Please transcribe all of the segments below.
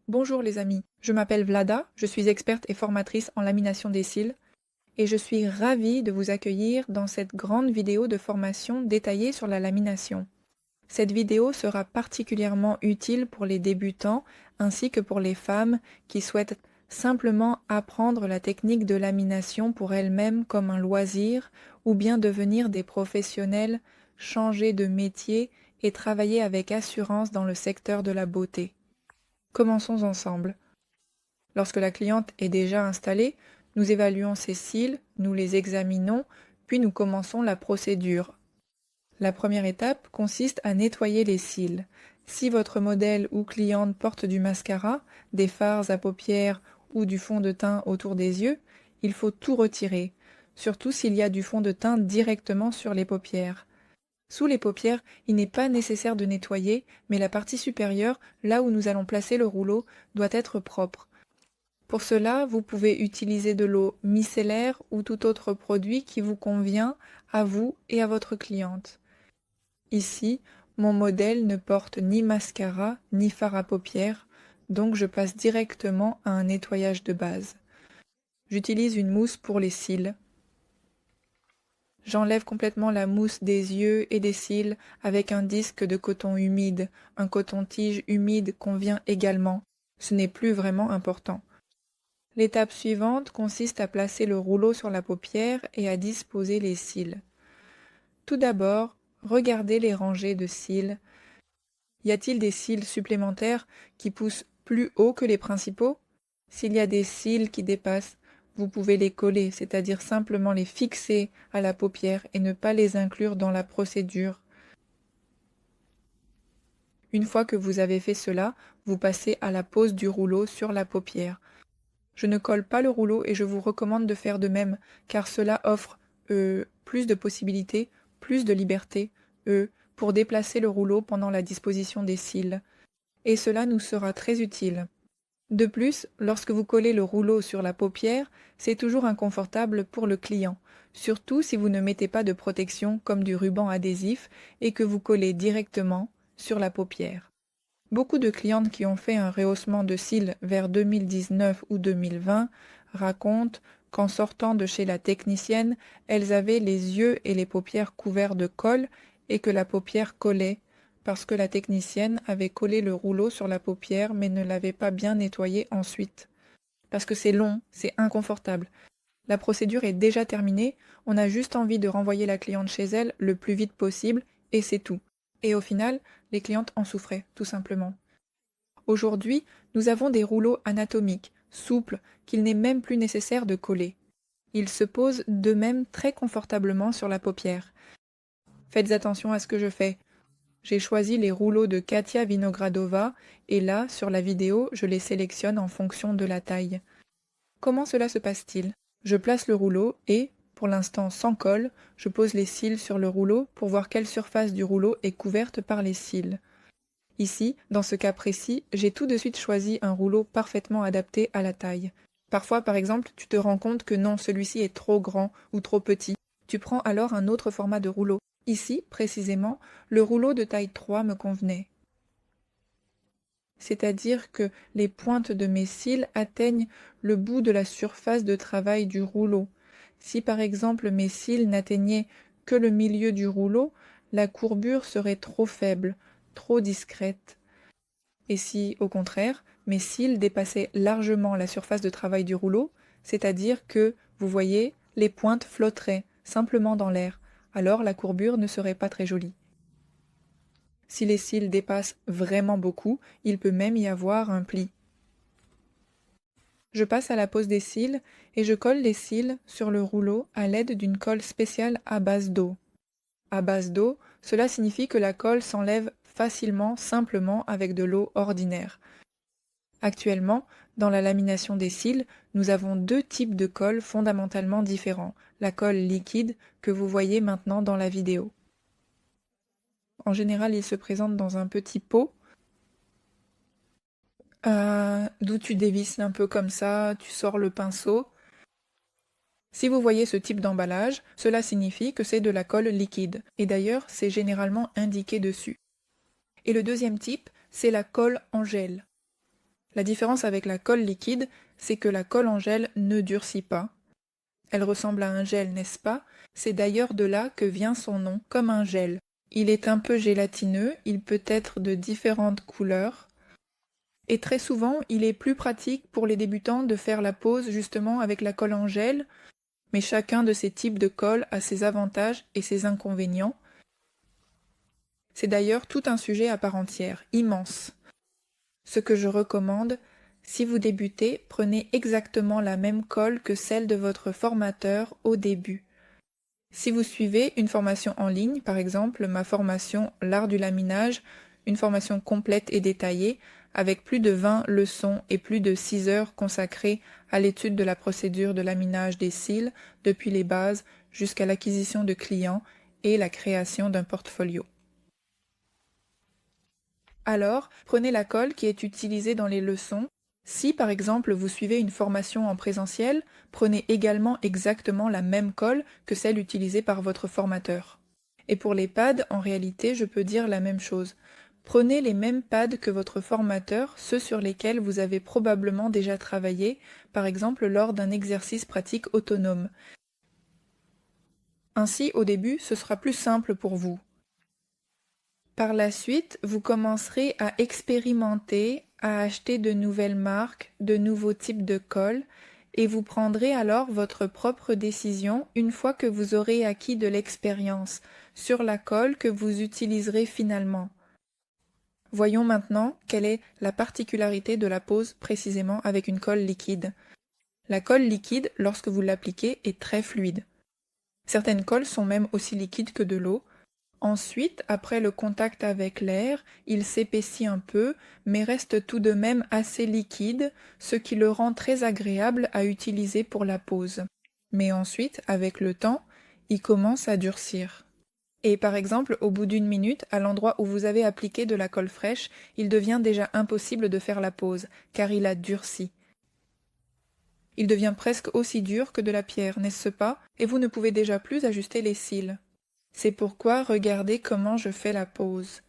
Bonjour les amis, je m'appelle Vlada, je suis experte et formatrice en lamination des cils et je suis ravie de vous accueillir dans cette grande vidéo de formation détaillée sur la lamination. Cette vidéo sera particulièrement utile pour les débutants ainsi que pour les femmes qui souhaitent simplement apprendre la technique de lamination pour elles-mêmes comme un loisir ou bien devenir des professionnels, changer de métier et travailler avec assurance dans le secteur de la beauté. Commençons ensemble. Lorsque la cliente est déjà installée, nous évaluons ses cils, nous les examinons, puis nous commençons la procédure. La première étape consiste à nettoyer les cils. Si votre modèle ou cliente porte du mascara, des fards à paupières ou du fond de teint autour des yeux, il faut tout retirer, surtout s'il y a du fond de teint directement sur les paupières. Sous les paupières, il n'est pas nécessaire de nettoyer, mais la partie supérieure, là où nous allons placer le rouleau, doit être propre. Pour cela, vous pouvez utiliser de l'eau micellaire ou tout autre produit qui vous convient à vous et à votre cliente. Ici, mon modèle ne porte ni mascara ni fard à paupières, donc je passe directement à un nettoyage de base. J'utilise une mousse pour les cils. J'enlève complètement la mousse des yeux et des cils avec un disque de coton humide. Un coton-tige humide convient également. Ce n'est plus vraiment important. L'étape suivante consiste à placer le rouleau sur la paupière et à disposer les cils. Tout d'abord, regardez les rangées de cils. Y a-t-il des cils supplémentaires qui poussent plus haut que les principaux? S'il y a des cils qui dépassent, vous pouvez les coller, c'est-à-dire simplement les fixer à la paupière et ne pas les inclure dans la procédure. Une fois que vous avez fait cela, vous passez à la pose du rouleau sur la paupière. Je ne colle pas le rouleau et je vous recommande de faire de même, car cela offre plus de possibilités, plus de liberté, pour déplacer le rouleau pendant la disposition des cils. Et cela nous sera très utile. De plus, lorsque vous collez le rouleau sur la paupière, c'est toujours inconfortable pour le client, surtout si vous ne mettez pas de protection comme du ruban adhésif et que vous collez directement sur la paupière. Beaucoup de clientes qui ont fait un rehaussement de cils vers 2019 ou 2020 racontent qu'en sortant de chez la technicienne, elles avaient les yeux et les paupières couverts de colle et que la paupière collait, parce que la technicienne avait collé le rouleau sur la paupière mais ne l'avait pas bien nettoyé ensuite. Parce que c'est long, c'est inconfortable. La procédure est déjà terminée, on a juste envie de renvoyer la cliente chez elle le plus vite possible et c'est tout. Et au final, les clientes en souffraient, tout simplement. Aujourd'hui, nous avons des rouleaux anatomiques, souples, qu'il n'est même plus nécessaire de coller. Ils se posent d'eux-mêmes très confortablement sur la paupière. Faites attention à ce que je fais. J'ai choisi les rouleaux de Katia Vinogradova et là, sur la vidéo, je les sélectionne en fonction de la taille. Comment cela se passe-t-il? Je place le rouleau et, pour l'instant sans colle, je pose les cils sur le rouleau pour voir quelle surface du rouleau est couverte par les cils. Ici, dans ce cas précis, j'ai tout de suite choisi un rouleau parfaitement adapté à la taille. Parfois, par exemple, tu te rends compte que non, celui-ci est trop grand ou trop petit. Tu prends alors un autre format de rouleau. Ici, précisément, le rouleau de taille 3 me convenait. C'est-à-dire que les pointes de mes cils atteignent le bout de la surface de travail du rouleau. Si par exemple mes cils n'atteignaient que le milieu du rouleau, la courbure serait trop faible, trop discrète. Et si, au contraire, mes cils dépassaient largement la surface de travail du rouleau, c'est-à-dire que, vous voyez, les pointes flotteraient simplement dans l'air, alors la courbure ne serait pas très jolie. Si les cils dépassent vraiment beaucoup, il peut même y avoir un pli. Je passe à la pose des cils et je colle les cils sur le rouleau à l'aide d'une colle spéciale à base d'eau. À base d'eau, cela signifie que la colle s'enlève facilement, simplement avec de l'eau ordinaire. Actuellement, dans la lamination des cils, nous avons deux types de colle fondamentalement différents. La colle liquide que vous voyez maintenant dans la vidéo. En général, il se présente dans un petit pot d'où tu dévisses un peu comme ça, tu sors le pinceau. Si vous voyez ce type d'emballage, cela signifie que c'est de la colle liquide. Et d'ailleurs, c'est généralement indiqué dessus. Et le deuxième type, c'est la colle en gel. La différence avec la colle liquide, c'est que la colle en gel ne durcit pas. Elle ressemble à un gel, n'est-ce pas? C'est d'ailleurs de là que vient son nom, comme un gel. Il est un peu gélatineux, il peut être de différentes couleurs. Et très souvent, il est plus pratique pour les débutants de faire la pose justement avec la colle en gel, mais chacun de ces types de colle a ses avantages et ses inconvénients. C'est d'ailleurs tout un sujet à part entière, immense. Ce que je recommande, si vous débutez, prenez exactement la même colle que celle de votre formateur au début. Si vous suivez une formation en ligne, par exemple ma formation L'art du laminage, une formation complète et détaillée, avec plus de 20 leçons et plus de 6 heures consacrées à l'étude de la procédure de laminage des cils, depuis les bases jusqu'à l'acquisition de clients et la création d'un portfolio. Alors, prenez la colle qui est utilisée dans les leçons. Si, par exemple, vous suivez une formation en présentiel, prenez également exactement la même colle que celle utilisée par votre formateur. Et pour les pads, en réalité, je peux dire la même chose. Prenez les mêmes pads que votre formateur, ceux sur lesquels vous avez probablement déjà travaillé, par exemple lors d'un exercice pratique autonome. Ainsi, au début, ce sera plus simple pour vous. Par la suite, vous commencerez à expérimenter, à acheter de nouvelles marques, de nouveaux types de colle, et vous prendrez alors votre propre décision une fois que vous aurez acquis de l'expérience sur la colle que vous utiliserez finalement. Voyons maintenant quelle est la particularité de la pose précisément avec une colle liquide. La colle liquide, lorsque vous l'appliquez, est très fluide. Certaines colles sont même aussi liquides que de l'eau. Ensuite, après le contact avec l'air, il s'épaissit un peu, mais reste tout de même assez liquide, ce qui le rend très agréable à utiliser pour la pose. Mais ensuite, avec le temps, il commence à durcir. Et par exemple, au bout d'une minute, à l'endroit où vous avez appliqué de la colle fraîche, il devient déjà impossible de faire la pose, car il a durci. Il devient presque aussi dur que de la pierre, n'est-ce pas? Et vous ne pouvez déjà plus ajuster les cils. C'est pourquoi regardez comment je fais la pose.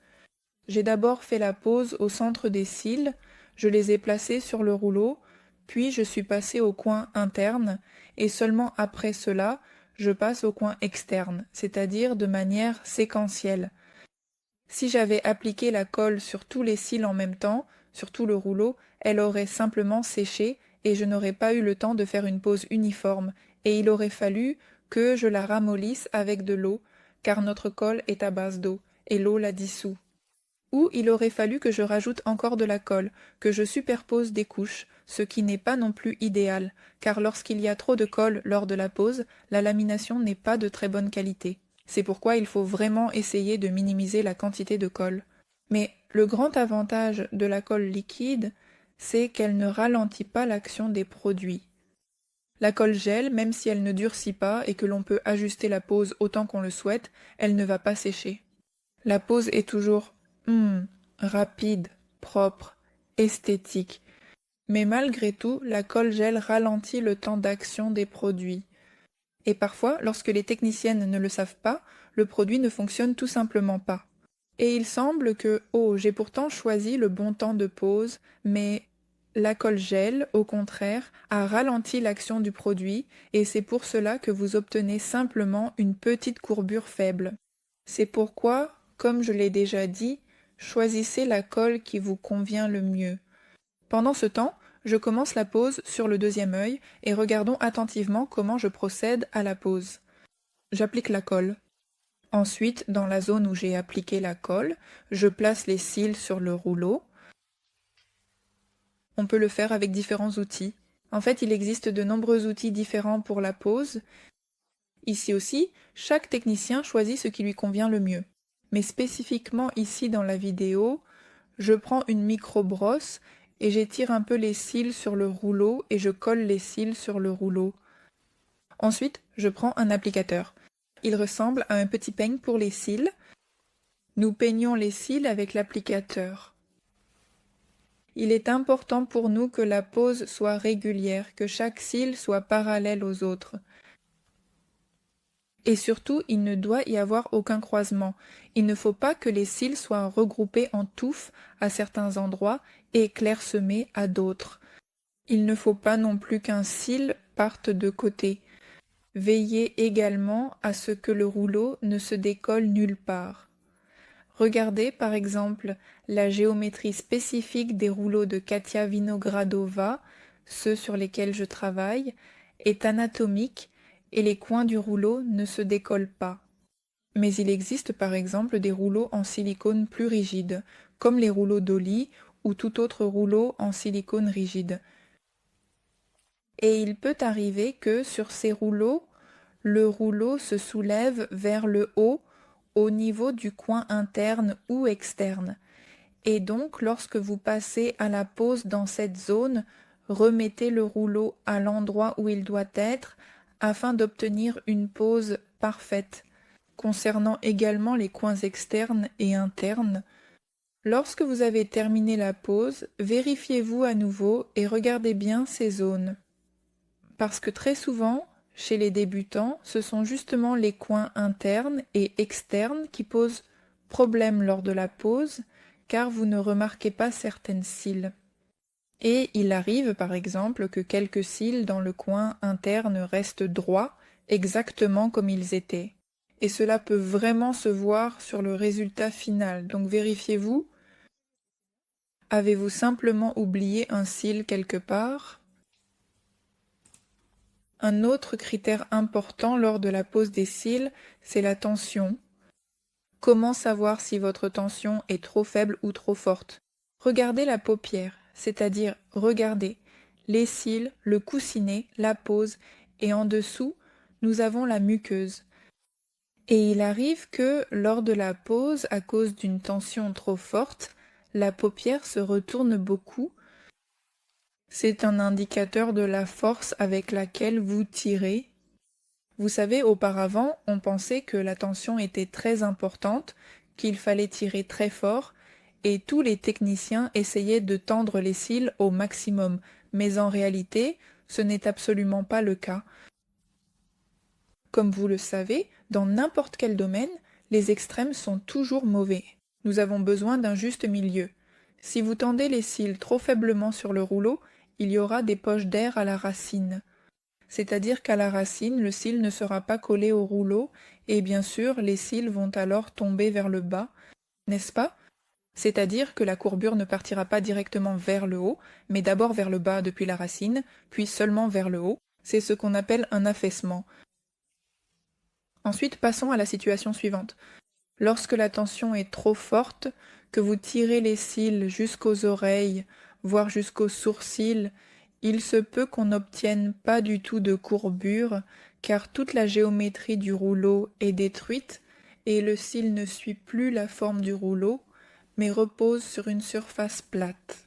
J'ai d'abord fait la pose au centre des cils, je les ai placés sur le rouleau, puis je suis passé au coin interne, et seulement après cela, je passe au coin externe, c'est-à-dire de manière séquentielle. Si j'avais appliqué la colle sur tous les cils en même temps, sur tout le rouleau, elle aurait simplement séché et je n'aurais pas eu le temps de faire une pose uniforme, et il aurait fallu que je la ramollisse avec de l'eau, car notre colle est à base d'eau, et l'eau la dissout. Ou il aurait fallu que je rajoute encore de la colle, que je superpose des couches, ce qui n'est pas non plus idéal, car lorsqu'il y a trop de colle lors de la pose, la lamination n'est pas de très bonne qualité. C'est pourquoi il faut vraiment essayer de minimiser la quantité de colle. Mais le grand avantage de la colle liquide, c'est qu'elle ne ralentit pas l'action des produits. La colle gèle, même si elle ne durcit pas et que l'on peut ajuster la pose autant qu'on le souhaite, elle ne va pas sécher. La pose est toujours rapide, propre, esthétique. Mais malgré tout, la colle gel ralentit le temps d'action des produits. Et parfois, lorsque les techniciennes ne le savent pas, le produit ne fonctionne tout simplement pas. Et il semble que, j'ai pourtant choisi le bon temps de pose, mais la colle gel, au contraire, a ralenti l'action du produit, et c'est pour cela que vous obtenez simplement une petite courbure faible. C'est pourquoi, comme je l'ai déjà dit, choisissez la colle qui vous convient le mieux. Pendant ce temps, je commence la pose sur le deuxième œil et regardons attentivement comment je procède à la pose. J'applique la colle. Ensuite, dans la zone où j'ai appliqué la colle, je place les cils sur le rouleau. On peut le faire avec différents outils. En fait, il existe de nombreux outils différents pour la pose. Ici aussi, chaque technicien choisit ce qui lui convient le mieux. Mais spécifiquement ici dans la vidéo, je prends une micro-brosse et j'étire un peu les cils sur le rouleau et je colle les cils sur le rouleau. Ensuite, je prends un applicateur. Il ressemble à un petit peigne pour les cils. Nous peignons les cils avec l'applicateur. Il est important pour nous que la pose soit régulière, que chaque cil soit parallèle aux autres. Et surtout, il ne doit y avoir aucun croisement. Il ne faut pas que les cils soient regroupés en touffes à certains endroits et clairsemés à d'autres. Il ne faut pas non plus qu'un cil parte de côté. Veillez également à ce que le rouleau ne se décolle nulle part. Regardez par exemple la géométrie spécifique des rouleaux de Katia Vinogradova, ceux sur lesquels je travaille, est anatomique et les coins du rouleau ne se décollent pas. Mais il existe par exemple des rouleaux en silicone plus rigides, comme les rouleaux Dolly ou tout autre rouleau en silicone rigide. Et il peut arriver que sur ces rouleaux, le rouleau se soulève vers le haut au niveau du coin interne ou externe. Et donc, lorsque vous passez à la pose dans cette zone, remettez le rouleau à l'endroit où il doit être afin d'obtenir une pose parfaite. Concernant également les coins externes et internes, lorsque vous avez terminé la pose, vérifiez-vous à nouveau et regardez bien ces zones. Parce que très souvent, chez les débutants, ce sont justement les coins internes et externes qui posent problème lors de la pose, car vous ne remarquez pas certaines cils. Et il arrive par exemple que quelques cils dans le coin interne restent droits, exactement comme ils étaient. Et cela peut vraiment se voir sur le résultat final, donc vérifiez-vous. Avez-vous simplement oublié un cil quelque part ? Un autre critère important lors de la pose des cils, c'est la tension. Comment savoir si votre tension est trop faible ou trop forte? Regardez la paupière, c'est-à-dire regardez les cils, le coussinet, la pose, et en dessous, nous avons la muqueuse. Et il arrive que, lors de la pose, à cause d'une tension trop forte, la paupière se retourne beaucoup. C'est un indicateur de la force avec laquelle vous tirez. Vous savez, auparavant, on pensait que la tension était très importante, qu'il fallait tirer très fort, et tous les techniciens essayaient de tendre les cils au maximum, mais en réalité, ce n'est absolument pas le cas. Comme vous le savez, dans n'importe quel domaine, les extrêmes sont toujours mauvais. Nous avons besoin d'un juste milieu. Si vous tendez les cils trop faiblement sur le rouleau, il y aura des poches d'air à la racine. C'est-à-dire qu'à la racine, le cil ne sera pas collé au rouleau, et bien sûr, les cils vont alors tomber vers le bas, n'est-ce pas? C'est-à-dire que la courbure ne partira pas directement vers le haut, mais d'abord vers le bas depuis la racine, puis seulement vers le haut. C'est ce qu'on appelle un affaissement. Ensuite, passons à la situation suivante. Lorsque la tension est trop forte, que vous tirez les cils jusqu'aux oreilles, voire jusqu'aux sourcils, il se peut qu'on n'obtienne pas du tout de courbure, car toute la géométrie du rouleau est détruite et le cil ne suit plus la forme du rouleau, mais repose sur une surface plate.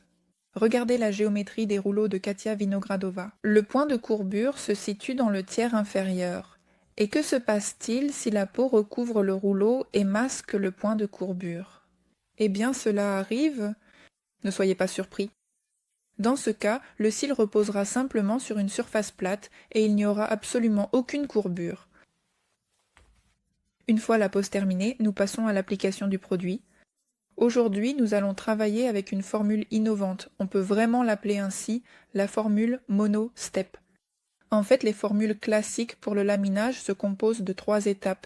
Regardez la géométrie des rouleaux de Katia Vinogradova. Le point de courbure se situe dans le tiers inférieur. Et que se passe-t-il si la peau recouvre le rouleau et masque le point de courbure? Eh bien, cela arrive. Ne soyez pas surpris. Dans ce cas, le cil reposera simplement sur une surface plate et il n'y aura absolument aucune courbure. Une fois la pose terminée, nous passons à l'application du produit. Aujourd'hui, nous allons travailler avec une formule innovante. On peut vraiment l'appeler ainsi, la formule mono-step. En fait, les formules classiques pour le laminage se composent de 3 étapes.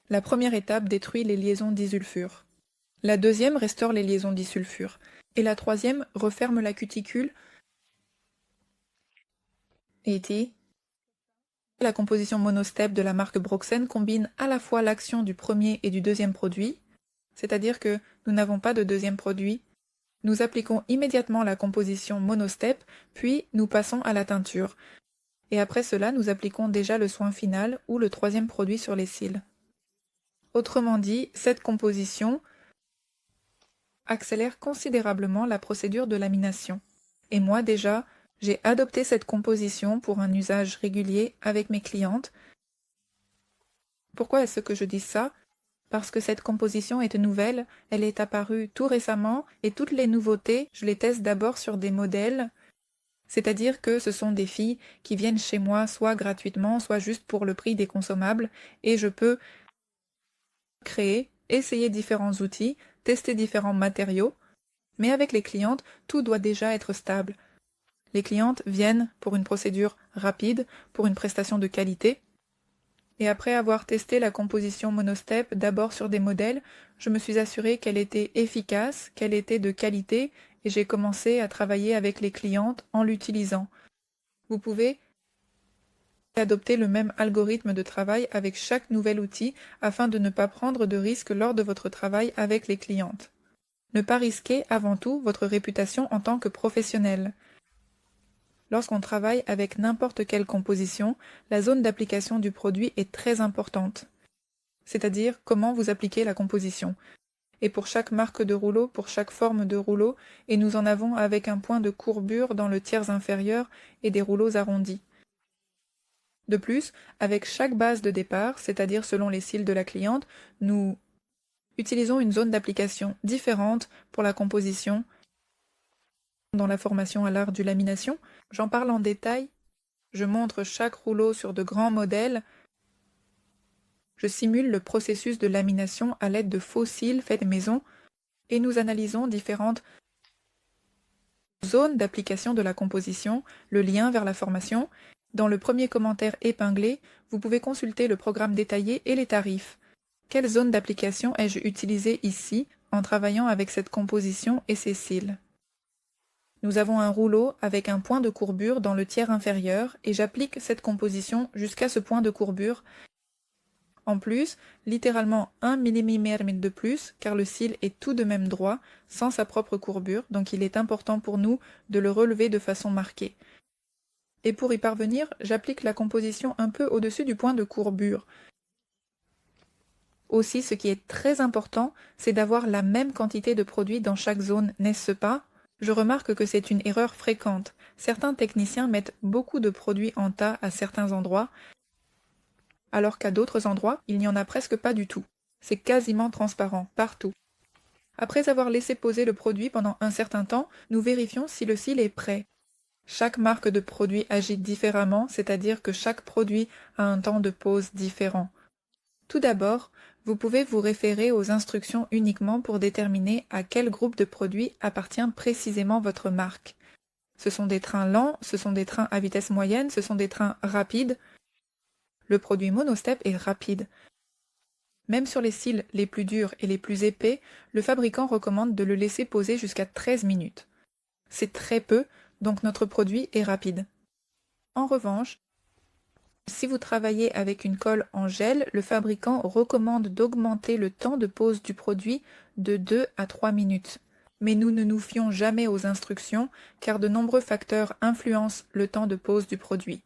La première étape détruit les liaisons disulfure. La deuxième restaure les liaisons disulfure. Et la troisième referme la cuticule. La composition monostep de la marque Broxen combine à la fois l'action du premier et du deuxième produit, c'est-à-dire que nous n'avons pas de deuxième produit. Nous appliquons immédiatement la composition monostep, puis nous passons à la teinture. Et après cela, nous appliquons déjà le soin final ou le troisième produit sur les cils. Autrement dit, cette composition accélère considérablement la procédure de lamination. Et moi déjà, j'ai adopté cette composition pour un usage régulier avec mes clientes. Pourquoi est-ce que je dis ça? Parce que cette composition est nouvelle, elle est apparue tout récemment et toutes les nouveautés, je les teste d'abord sur des modèles. C'est-à-dire que ce sont des filles qui viennent chez moi soit gratuitement, soit juste pour le prix des consommables, et je peux créer, essayer différents outils, tester différents matériaux, mais avec les clientes, tout doit déjà être stable. Les clientes viennent pour une procédure rapide, pour une prestation de qualité, et après avoir testé la composition monostep d'abord sur des modèles, je me suis assurée qu'elle était efficace, qu'elle était de qualité, et j'ai commencé à travailler avec les clientes en l'utilisant. Vous pouvez adopter le même algorithme de travail avec chaque nouvel outil afin de ne pas prendre de risques lors de votre travail avec les clientes. Ne pas risquer avant tout votre réputation en tant que professionnel. Lorsqu'on travaille avec n'importe quelle composition, la zone d'application du produit est très importante, c'est-à-dire comment vous appliquez la composition. Et pour chaque marque de rouleau, pour chaque forme de rouleau, et nous en avons avec un point de courbure dans le tiers inférieur et des rouleaux arrondis. De plus, avec chaque base de départ, c'est-à-dire selon les cils de la cliente, nous utilisons une zone d'application différente pour la composition. Dans la formation à l'art du lamination, j'en parle en détail. Je montre chaque rouleau sur de grands modèles. Je simule le processus de lamination à l'aide de faux cils faits maison et nous analysons différentes zones d'application de la composition, le lien vers la formation. Dans le premier commentaire épinglé, vous pouvez consulter le programme détaillé et les tarifs. Quelle zone d'application ai-je utilisée ici en travaillant avec cette composition et ces cils? Nous avons un rouleau avec un point de courbure dans le tiers inférieur et j'applique cette composition jusqu'à ce point de courbure. En plus, littéralement 1 mm de plus, car le cil est tout de même droit, sans sa propre courbure, donc il est important pour nous de le relever de façon marquée. Et pour y parvenir, j'applique la composition un peu au-dessus du point de courbure. Aussi, ce qui est très important, c'est d'avoir la même quantité de produit dans chaque zone, n'est-ce pas? Je remarque que c'est une erreur fréquente. Certains techniciens mettent beaucoup de produits en tas à certains endroits, alors qu'à d'autres endroits, il n'y en a presque pas du tout. C'est quasiment transparent, partout. Après avoir laissé poser le produit pendant un certain temps, nous vérifions si le cil est prêt. Chaque marque de produit agit différemment, c'est-à-dire que chaque produit a un temps de pose différent. Tout d'abord, vous pouvez vous référer aux instructions uniquement pour déterminer à quel groupe de produits appartient précisément votre marque. Ce sont des trains lents, ce sont des trains à vitesse moyenne, ce sont des trains rapides. Le produit monostep est rapide. Même sur les cils les plus durs et les plus épais, le fabricant recommande de le laisser poser jusqu'à 13 minutes. C'est très peu, donc notre produit est rapide. En revanche, si vous travaillez avec une colle en gel, le fabricant recommande d'augmenter le temps de pose du produit de 2 à 3 minutes. Mais nous ne nous fions jamais aux instructions, car de nombreux facteurs influencent le temps de pose du produit.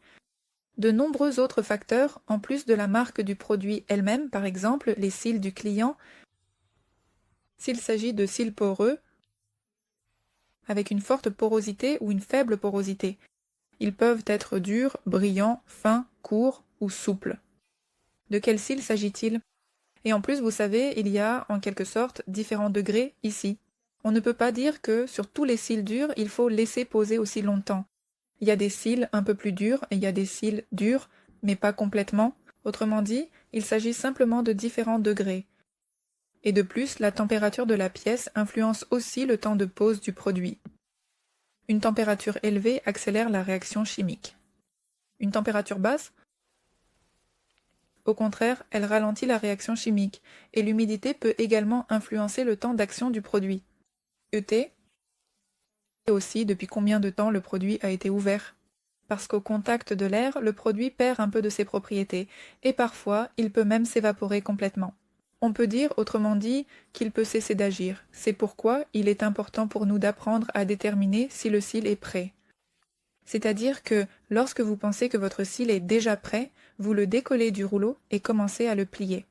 De nombreux autres facteurs, en plus de la marque du produit elle-même, par exemple les cils du client, s'il s'agit de cils poreux, avec une forte porosité ou une faible porosité. Ils peuvent être durs, brillants, fins, courts ou souples. De quel cils s'agit-il? Et en plus, vous savez, il y a, en quelque sorte, différents degrés ici. On ne peut pas dire que, sur tous les cils durs, il faut laisser poser aussi longtemps. Il y a des cils un peu plus durs et il y a des cils durs, mais pas complètement. Autrement dit, il s'agit simplement de différents degrés. Et de plus, la température de la pièce influence aussi le temps de pose du produit. Une température élevée accélère la réaction chimique. Une température basse, au contraire, elle ralentit la réaction chimique, et l'humidité peut également influencer le temps d'action du produit. ET, et aussi depuis combien de temps le produit a été ouvert. Parce qu'au contact de l'air, le produit perd un peu de ses propriétés, et parfois, il peut même s'évaporer complètement. On peut dire, autrement dit, qu'il peut cesser d'agir. C'est pourquoi il est important pour nous d'apprendre à déterminer si le cil est prêt. C'est-à-dire que, lorsque vous pensez que votre cil est déjà prêt, vous le décollez du rouleau et commencez à le plier.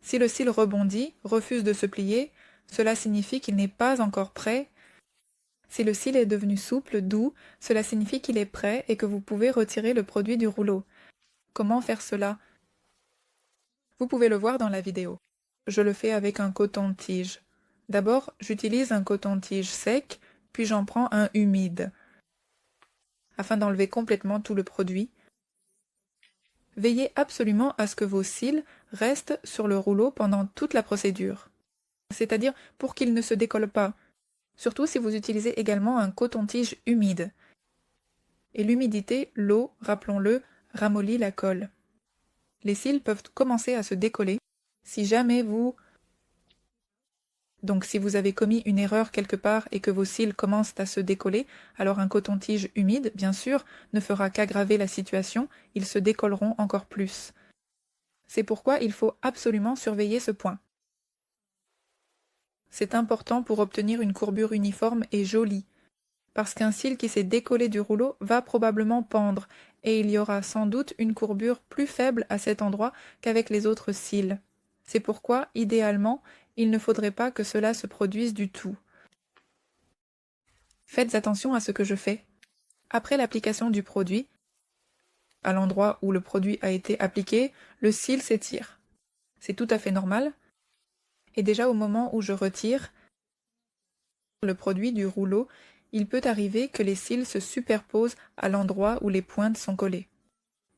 Si le cil rebondit, refuse de se plier, cela signifie qu'il n'est pas encore prêt. Si le cil est devenu souple, doux, cela signifie qu'il est prêt et que vous pouvez retirer le produit du rouleau. Comment faire cela? Vous pouvez le voir dans la vidéo. Je le fais avec un coton-tige. D'abord, j'utilise un coton-tige sec, puis j'en prends un humide. afin d'enlever complètement tout le produit. Veillez absolument à ce que vos cils restent sur le rouleau pendant toute la procédure, c'est-à-dire pour qu'ils ne se décollent pas, surtout si vous utilisez également un coton-tige humide. Et l'humidité, l'eau, rappelons-le, ramollit la colle. Les cils peuvent commencer à se décoller si jamais Donc si vous avez commis une erreur quelque part et que vos cils commencent à se décoller, alors un coton-tige humide, bien sûr, ne fera qu'aggraver la situation, ils se décolleront encore plus. C'est pourquoi il faut absolument surveiller ce point. C'est important pour obtenir une courbure uniforme et jolie, parce qu'un cil qui s'est décollé du rouleau va probablement pendre, et il y aura sans doute une courbure plus faible à cet endroit qu'avec les autres cils. C'est pourquoi, idéalement, il ne faudrait pas que cela se produise du tout. Faites attention à ce que je fais. Après l'application du produit, à l'endroit où le produit a été appliqué, le cil s'étire. C'est tout à fait normal. Et déjà au moment où je retire le produit du rouleau, il peut arriver que les cils se superposent à l'endroit où les pointes sont collées.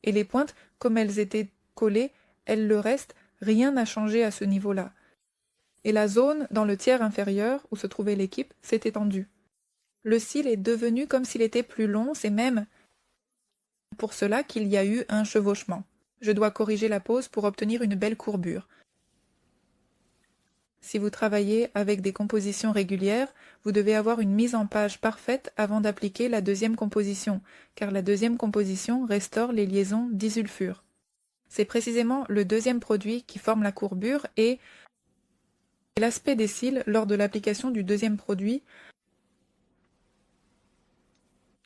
Et les pointes, comme elles étaient collées, elles le restent, rien n'a changé à ce niveau-là. Et la zone dans le tiers inférieur où se trouvait l'équipe s'est étendue. Le cil est devenu comme s'il était plus long, c'est même pour cela qu'il y a eu un chevauchement. Je dois corriger la pose pour obtenir une belle courbure. Si vous travaillez avec des compositions régulières, vous devez avoir une mise en page parfaite avant d'appliquer la deuxième composition, car la deuxième composition restaure les liaisons disulfure. C'est précisément le deuxième produit qui forme la courbure et l'aspect des cils lors de l'application du deuxième produit.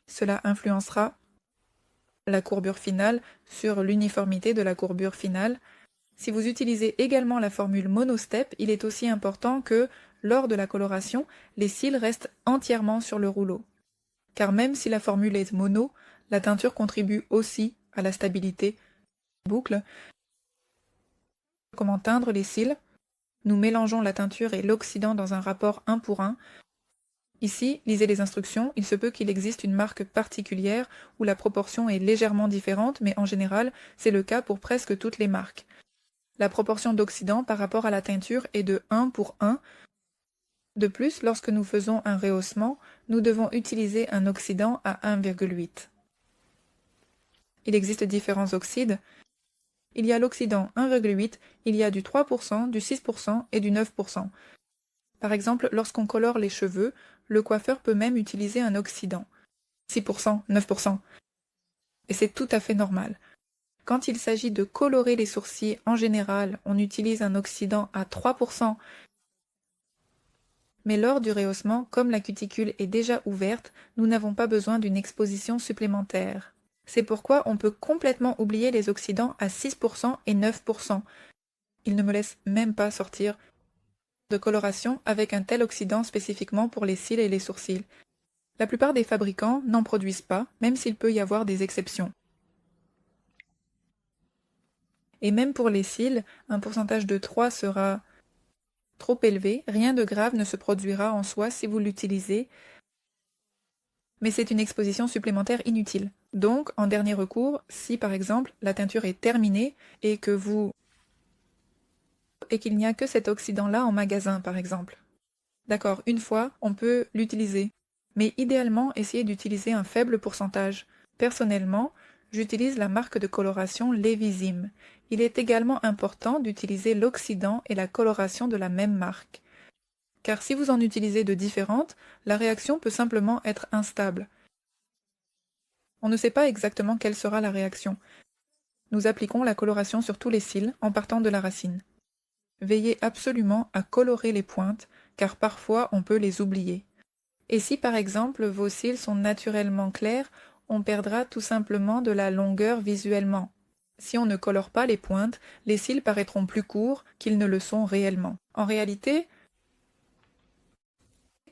Cela influencera la courbure finale sur l'uniformité de la courbure finale. Si vous utilisez également la formule monostep, il est aussi important que, lors de la coloration, les cils restent entièrement sur le rouleau. Car même si la formule est mono, la teinture contribue aussi à la stabilité de la boucle. Comment teindre les cils? Nous mélangeons la teinture et l'oxydant dans un rapport 1 pour 1. Ici, lisez les instructions, il se peut qu'il existe une marque particulière où la proportion est légèrement différente, mais en général, c'est le cas pour presque toutes les marques. La proportion d'oxydant par rapport à la teinture est de 1 pour 1. De plus, lorsque nous faisons un rehaussement, nous devons utiliser un oxydant à 1,8. Il existe différents oxydes. Il y a l'oxydant 1,8, il y a du 3%, du 6% et du 9%. Par exemple, lorsqu'on colore les cheveux, le coiffeur peut même utiliser un oxydant. 6%, 9%. Et c'est tout à fait normal. Quand il s'agit de colorer les sourcils, en général, on utilise un oxydant à 3%. Mais lors du rehaussement, comme la cuticule est déjà ouverte, nous n'avons pas besoin d'une exposition supplémentaire. C'est pourquoi on peut complètement oublier les oxydants à 6% et 9%. Ils ne me laissent même pas sortir de coloration avec un tel oxydant spécifiquement pour les cils et les sourcils. La plupart des fabricants n'en produisent pas, même s'il peut y avoir des exceptions. Et même pour les cils, un pourcentage de 3 sera trop élevé, rien de grave ne se produira en soi si vous l'utilisez, mais c'est une exposition supplémentaire inutile. Donc, en dernier recours, si par exemple la teinture est terminée et qu'il n'y a que cet oxydant-là en magasin, par exemple. D'accord, une fois, on peut l'utiliser. Mais idéalement, essayez d'utiliser un faible pourcentage. Personnellement, j'utilise la marque de coloration Levisim. Il est également important d'utiliser l'oxydant et la coloration de la même marque. Car si vous en utilisez de différentes, la réaction peut simplement être instable. On ne sait pas exactement quelle sera la réaction. Nous appliquons la coloration sur tous les cils en partant de la racine. Veillez absolument à colorer les pointes, car parfois on peut les oublier. Et si par exemple vos cils sont naturellement clairs, on perdra tout simplement de la longueur visuellement. Si on ne colore pas les pointes, les cils paraîtront plus courts qu'ils ne le sont réellement. En réalité,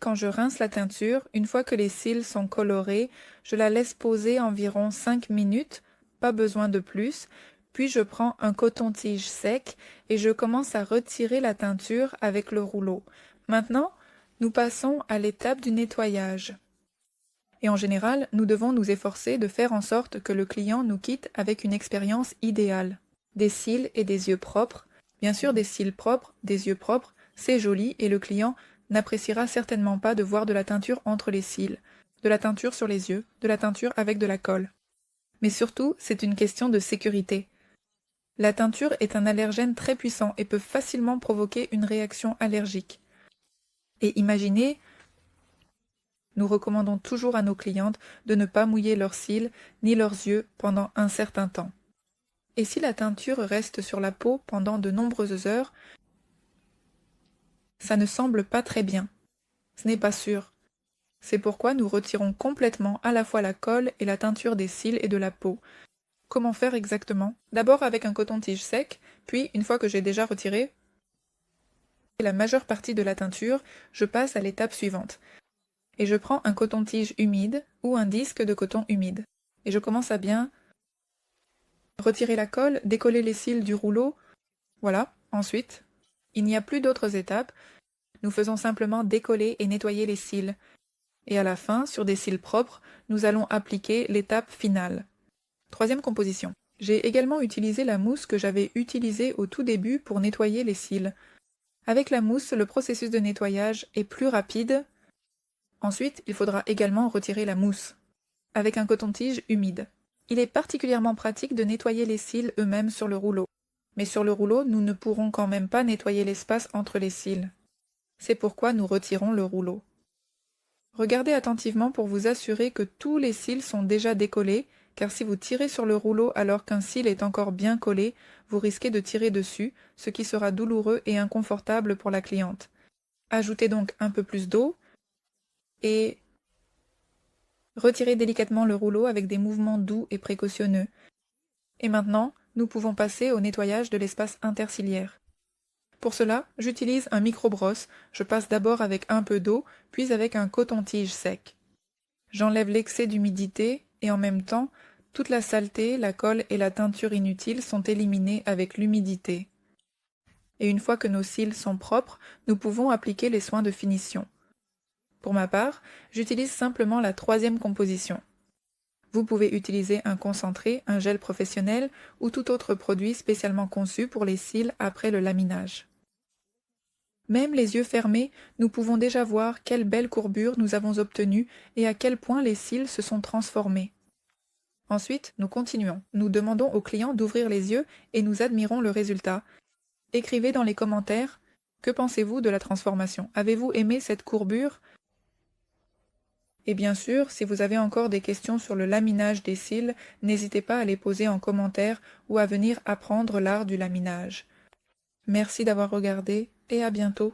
quand je rince la teinture, une fois que les cils sont colorés, je la laisse poser environ 5 minutes, pas besoin de plus, puis je prends un coton-tige sec et je commence à retirer la teinture avec le rouleau. Maintenant, nous passons à l'étape du nettoyage. Et en général, nous devons nous efforcer de faire en sorte que le client nous quitte avec une expérience idéale. Des cils et des yeux propres. Bien sûr, des cils propres, des yeux propres, c'est joli et le client n'appréciera certainement pas de voir de la teinture entre les cils, de la teinture sur les yeux, de la teinture avec de la colle. Mais surtout, c'est une question de sécurité. La teinture est un allergène très puissant et peut facilement provoquer une réaction allergique. Et imaginez, nous recommandons toujours à nos clientes de ne pas mouiller leurs cils ni leurs yeux pendant un certain temps. Et si la teinture reste sur la peau pendant de nombreuses heures, ça ne semble pas très bien. Ce n'est pas sûr. C'est pourquoi nous retirons complètement à la fois la colle et la teinture des cils et de la peau. Comment faire exactement? D'abord avec un coton-tige sec, puis une fois que j'ai déjà retiré la majeure partie de la teinture, je passe à l'étape suivante. Et je prends un coton-tige humide ou un disque de coton humide. Et je commence à bien retirer la colle, décoller les cils du rouleau. Voilà, ensuite, il n'y a plus d'autres étapes. Nous faisons simplement décoller et nettoyer les cils. Et à la fin, sur des cils propres, nous allons appliquer l'étape finale. Troisième composition. J'ai également utilisé la mousse que j'avais utilisée au tout début pour nettoyer les cils. Avec la mousse, le processus de nettoyage est plus rapide. Ensuite, il faudra également retirer la mousse, avec un coton-tige humide. Il est particulièrement pratique de nettoyer les cils eux-mêmes sur le rouleau. Mais sur le rouleau, nous ne pourrons quand même pas nettoyer l'espace entre les cils. C'est pourquoi nous retirons le rouleau. Regardez attentivement pour vous assurer que tous les cils sont déjà décollés, car si vous tirez sur le rouleau alors qu'un cil est encore bien collé, vous risquez de tirer dessus, ce qui sera douloureux et inconfortable pour la cliente. Ajoutez donc un peu plus d'eau et retirez délicatement le rouleau avec des mouvements doux et précautionneux. Et maintenant, nous pouvons passer au nettoyage de l'espace interciliaire. Pour cela, j'utilise un micro-brosse, je passe d'abord avec un peu d'eau, puis avec un coton-tige sec. J'enlève l'excès d'humidité et en même temps, toute la saleté, la colle et la teinture inutiles sont éliminées avec l'humidité. Et une fois que nos cils sont propres, nous pouvons appliquer les soins de finition. Pour ma part, j'utilise simplement la troisième composition. Vous pouvez utiliser un concentré, un gel professionnel ou tout autre produit spécialement conçu pour les cils après le laminage. Même les yeux fermés, nous pouvons déjà voir quelle belle courbure nous avons obtenue et à quel point les cils se sont transformés. Ensuite, nous continuons. Nous demandons au client d'ouvrir les yeux et nous admirons le résultat. Écrivez dans les commentaires « Que pensez-vous de la transformation? Avez-vous aimé cette courbure ?» Et bien sûr, si vous avez encore des questions sur le laminage des cils, n'hésitez pas à les poser en commentaire ou à venir apprendre l'art du laminage. Merci d'avoir regardé et à bientôt.